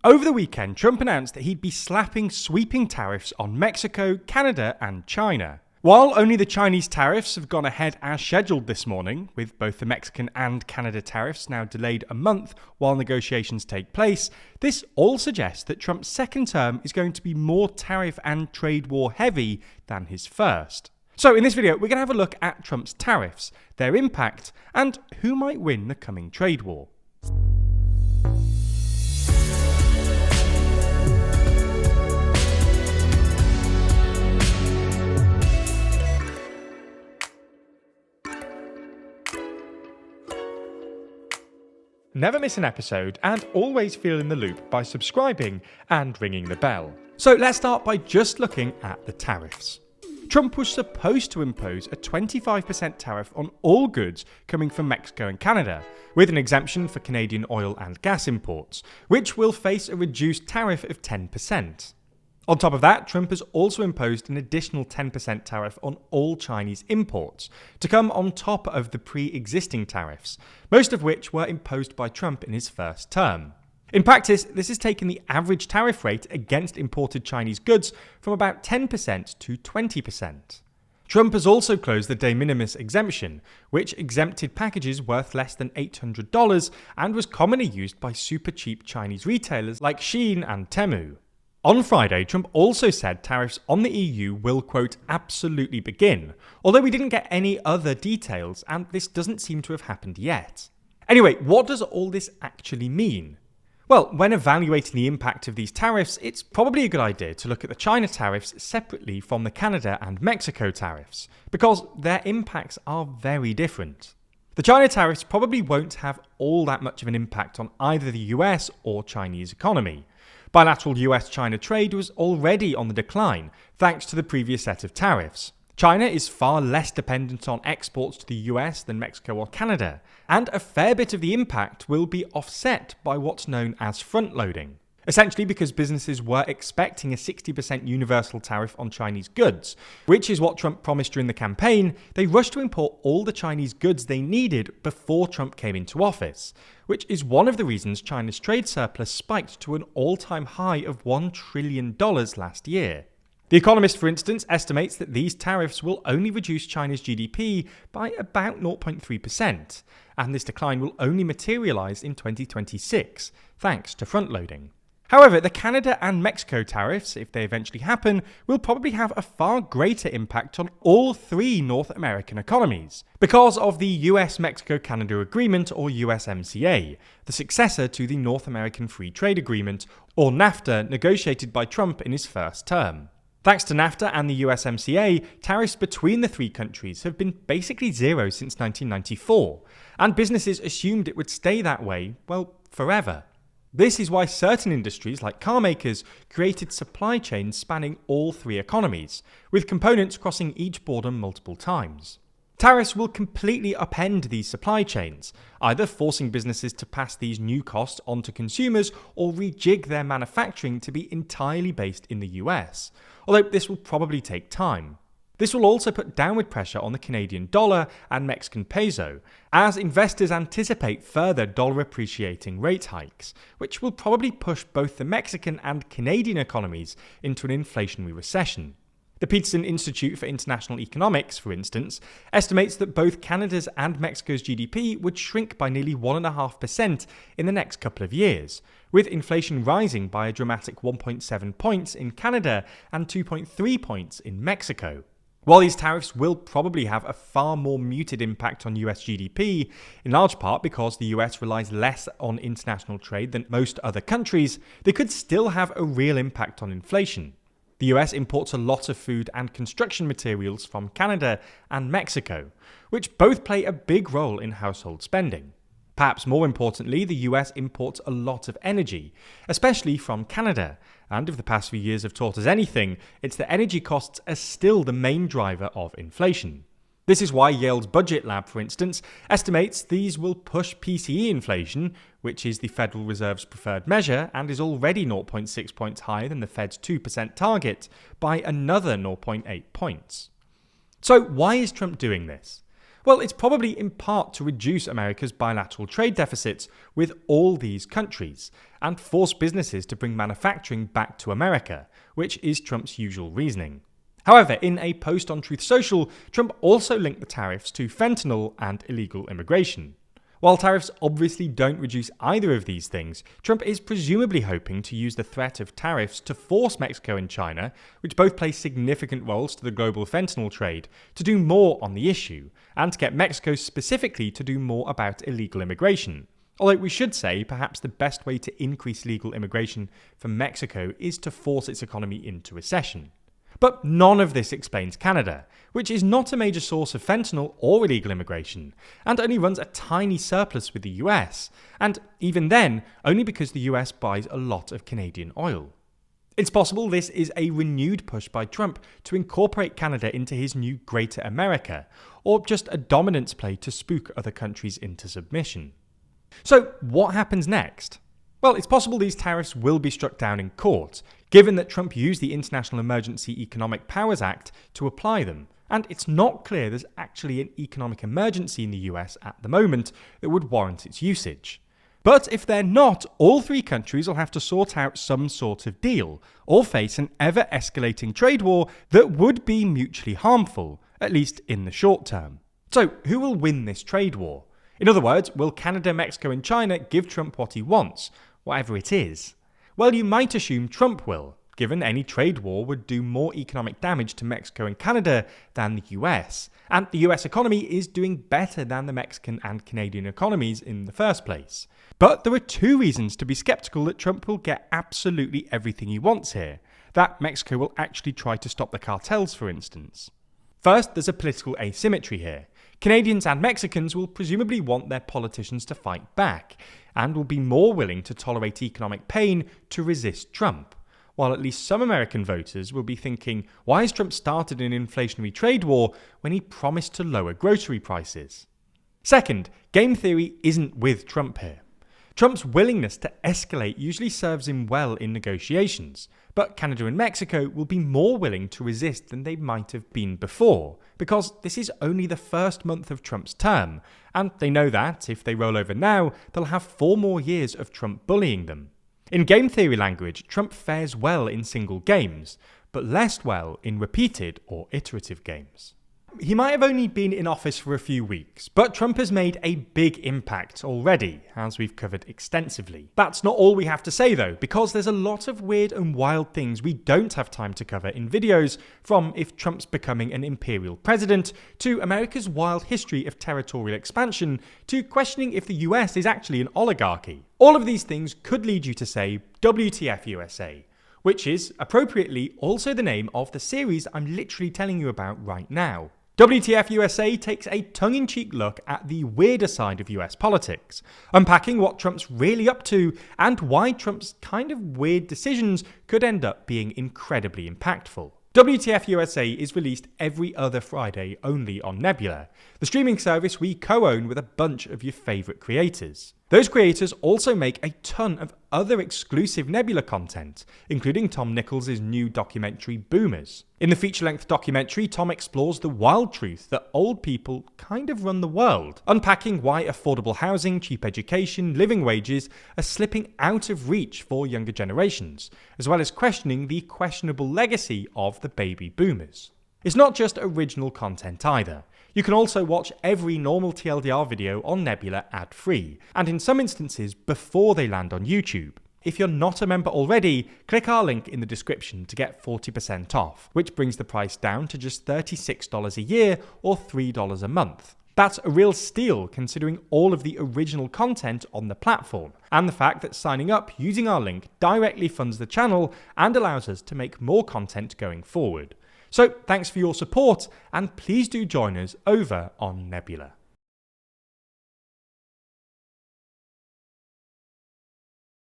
Over the weekend, Trump announced that he'd be slapping sweeping tariffs on Mexico, Canada, and China. While only the Chinese tariffs have gone ahead as scheduled this morning, with both the Mexican and Canada tariffs now delayed a month while negotiations take place, this all suggests that Trump's second term is going to be more tariff and trade war heavy than his first. So in this video, we're going to have a look at Trump's tariffs, their impact, and who might win the coming trade war. Never miss an episode and always feel in the loop by subscribing and ringing the bell. So let's start by just looking at the tariffs. Trump was supposed to impose a 25% tariff on all goods coming from Mexico and Canada, with an exemption for Canadian oil and gas imports, which will face a reduced tariff of 10%. On top of that, Trump has also imposed an additional 10% tariff on all Chinese imports, to come on top of the pre-existing tariffs, most of which were imposed by Trump in his first term. In practice, this has taken the average tariff rate against imported Chinese goods from about 10% to 20%. Trump has also closed the de minimis exemption, which exempted packages worth less than $800 and was commonly used by super cheap Chinese retailers like Shein and Temu. On Friday, Trump also said tariffs on the EU will, quote, absolutely begin, although we didn't get any other details, and this doesn't seem to have happened yet. Anyway, what does all this actually mean? Well, when evaluating the impact of these tariffs, it's probably a good idea to look at the China tariffs separately from the Canada and Mexico tariffs, because their impacts are very different. The China tariffs probably won't have all that much of an impact on either the US or Chinese economy. Bilateral US-China trade was already on the decline, thanks to the previous set of tariffs. China is far less dependent on exports to the US than Mexico or Canada, and a fair bit of the impact will be offset by what's known as front-loading. Essentially because businesses were expecting a 60% universal tariff on Chinese goods, which is what Trump promised during the campaign, they rushed to import all the Chinese goods they needed before Trump came into office, which is one of the reasons China's trade surplus spiked to an all-time high of $1 trillion last year. The Economist, for instance, estimates that these tariffs will only reduce China's GDP by about 0.3%, and this decline will only materialize in 2026, thanks to front-loading. However, the Canada and Mexico tariffs, if they eventually happen, will probably have a far greater impact on all three North American economies, because of the US-Mexico-Canada Agreement, or USMCA, the successor to the North American Free Trade Agreement, or NAFTA, negotiated by Trump in his first term. Thanks to NAFTA and the USMCA, tariffs between the three countries have been basically zero since 1994, and businesses assumed it would stay that way, well, forever. This is why certain industries, like car makers, created supply chains spanning all three economies, with components crossing each border multiple times. Tariffs will completely upend these supply chains, either forcing businesses to pass these new costs onto consumers or rejig their manufacturing to be entirely based in the US, although this will probably take time. This will also put downward pressure on the Canadian dollar and Mexican peso, as investors anticipate further dollar appreciating rate hikes, which will probably push both the Mexican and Canadian economies into an inflationary recession. The Peterson Institute for International Economics, for instance, estimates that both Canada's and Mexico's GDP would shrink by nearly 1.5% in the next couple of years, with inflation rising by a dramatic 1.7 points in Canada and 2.3 points in Mexico. While these tariffs will probably have a far more muted impact on US GDP, in large part because the US relies less on international trade than most other countries, they could still have a real impact on inflation. The US imports a lot of food and construction materials from Canada and Mexico, which both play a big role in household spending. Perhaps more importantly, the US imports a lot of energy, especially from Canada, and if the past few years have taught us anything, it's that energy costs are still the main driver of inflation. This is why Yale's Budget Lab, for instance, estimates these will push PCE inflation, which is the Federal Reserve's preferred measure and is already 0.6 points higher than the Fed's 2% target, by another 0.8 points. So why is Trump doing this? Well, it's probably in part to reduce America's bilateral trade deficits with all these countries and force businesses to bring manufacturing back to America, which is Trump's usual reasoning. However, in a post on Truth Social, Trump also linked the tariffs to fentanyl and illegal immigration. While tariffs obviously don't reduce either of these things, Trump is presumably hoping to use the threat of tariffs to force Mexico and China, which both play significant roles to the global fentanyl trade, to do more on the issue, and to get Mexico specifically to do more about illegal immigration. Although we should say perhaps the best way to increase legal immigration from Mexico is to force its economy into recession. But none of this explains Canada, which is not a major source of fentanyl or illegal immigration, and only runs a tiny surplus with the US, and even then, only because the US buys a lot of Canadian oil. It's possible this is a renewed push by Trump to incorporate Canada into his new Greater America, or just a dominance play to spook other countries into submission. So what happens next? Well, it's possible these tariffs will be struck down in court, given that Trump used the International Emergency Economic Powers Act to apply them, and it's not clear there's actually an economic emergency in the US at the moment that would warrant its usage. But if they're not, all three countries will have to sort out some sort of deal, or face an ever-escalating trade war that would be mutually harmful, at least in the short term. So, who will win this trade war? In other words, will Canada, Mexico and China give Trump what he wants, whatever it is? Well, you might assume Trump will, given any trade war would do more economic damage to Mexico and Canada than the US, and the US economy is doing better than the Mexican and Canadian economies in the first place. But there are two reasons to be sceptical that Trump will get absolutely everything he wants here, that Mexico will actually try to stop the cartels, for instance. First, there's a political asymmetry here. Canadians and Mexicans will presumably want their politicians to fight back, and will be more willing to tolerate economic pain to resist Trump, while at least some American voters will be thinking, why has Trump started an inflationary trade war when he promised to lower grocery prices? Second, game theory isn't with Trump here. Trump's willingness to escalate usually serves him well in negotiations, but Canada and Mexico will be more willing to resist than they might have been before, because this is only the first month of Trump's term, and they know that, if they roll over now, they'll have 4 more years of Trump bullying them. In game theory language, Trump fares well in single games, but less well in repeated or iterative games. He might have only been in office for a few weeks, but Trump has made a big impact already, as we've covered extensively. That's not all we have to say though, because there's a lot of weird and wild things we don't have time to cover in videos, from if Trump's becoming an imperial president, to America's wild history of territorial expansion, to questioning if the US is actually an oligarchy. All of these things could lead you to say, WTF USA, which is, appropriately, also the name of the series I'm literally telling you about right now. WTF USA takes a tongue-in-cheek look at the weirder side of US politics, unpacking what Trump's really up to and why Trump's kind of weird decisions could end up being incredibly impactful. WTF USA is released every other Friday only on Nebula, the streaming service we co-own with a bunch of your favourite creators. Those creators also make a ton of other exclusive Nebula content, including Tom Nichols' new documentary Boomers. In the feature-length documentary, Tom explores the wild truth that old people kind of run the world, unpacking why affordable housing, cheap education, living wages are slipping out of reach for younger generations, as well as questioning the questionable legacy of the baby boomers. It's not just original content either. You can also watch every normal TLDR video on Nebula ad-free, and in some instances before they land on YouTube. If you're not a member already, click our link in the description to get 40% off, which brings the price down to just $36 a year or $3 a month. That's a real steal considering all of the original content on the platform, and the fact that signing up using our link directly funds the channel and allows us to make more content going forward. So thanks for your support, and please do join us over on Nebula.